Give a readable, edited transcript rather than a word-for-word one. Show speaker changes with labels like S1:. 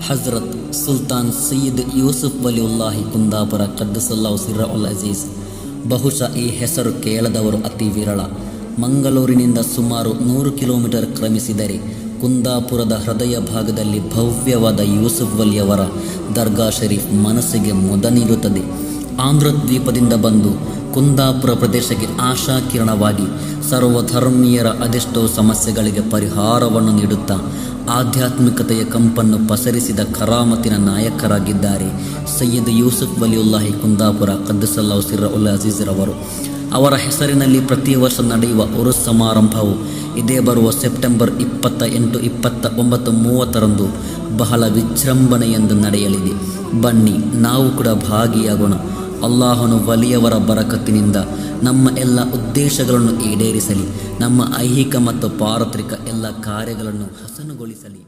S1: ಹಜರತ್ ಸುಲ್ತಾನ್ ಸಯ್ಯದ್ ಯೂಸುಫ್ ವಲಿಯುಲ್ಲಾಹಿ ಕುಂದಾಪುರ ಕದ್ದಸಲ್ಲಾಹು ಸಿರ್ರಹುಲ್ ಅಜೀಜ್. ಬಹುಶಃ ಈ ಹೆಸರು ಕೇಳದವರು ಅತಿ ವಿರಳ. ಮಂಗಳೂರಿನಿಂದ ಸುಮಾರು 100 ಕಿಲೋಮೀಟರ್ ಕ್ರಮಿಸಿದರೆ ಕುಂದಾಪುರದ ಹೃದಯ ಭಾಗದಲ್ಲಿ ಭವ್ಯವಾದ ಯೂಸುಫ್ ವಲಿಯವರ ದರ್ಗಾ ಶರೀಫ್ ಮನಸ್ಸಿಗೆ ಮುದ ನೀಡುತ್ತದೆ. ಆಂಧ್ರ ದ್ವೀಪದಿಂದ ಬಂದು ಕುಂದಾಪುರ ಪ್ರದೇಶಕ್ಕೆ ಆಶಾಕಿರಣವಾಗಿ ಸರ್ವಧರ್ಮೀಯರ ಅದೆಷ್ಟೋ ಸಮಸ್ಯೆಗಳಿಗೆ ಪರಿಹಾರವನ್ನು ನೀಡುತ್ತಾ ಆಧ್ಯಾತ್ಮಿಕತೆಯ ಕಂಪನ್ನು ಪಸರಿಸಿದ ಕರಾಮತಿನ ನಾಯಕರಾಗಿದ್ದಾರೆ ಸಯ್ಯದ್ ಯೂಸುಫ್ ವಲಿಯುಲ್ಲಾಹಿ ಕುಂದಾಪುರ ಕದ್ದಸಲ್ಲಾಹು ಸಿರ್ರಹುಲ್ ಅಜೀಜ್ರವರು. ಅವರ ಹೆಸರಿನಲ್ಲಿ ಪ್ರತಿ ವರ್ಷ ನಡೆಯುವ ಉರುಸ್ ಸಮಾರಂಭವು ಇದೇ ಬರುವ ಸೆಪ್ಟೆಂಬರ್ 28, 29, 30ರಂದು ಬಹಳ ವಿಜೃಂಭಣೆಯೆಂದು ನಡೆಯಲಿದೆ. ಬನ್ನಿ, ನಾವು ಕೂಡ ಭಾಗಿಯಾಗೋಣ. ಅಲ್ಲಾಹನು ವಲಿಯವರ ಬರಕತ್ತಿನಿಂದ ನಮ್ಮ ಎಲ್ಲ ಉದ್ದೇಶಗಳನ್ನು ಈಡೇರಿಸಲಿ, ನಮ್ಮ ಐಹಿಕ ಮತ್ತು ಪಾರತ್ರಿಕ ಎಲ್ಲ ಕಾರ್ಯಗಳನ್ನು ಹಸನುಗೊಳಿಸಲಿ.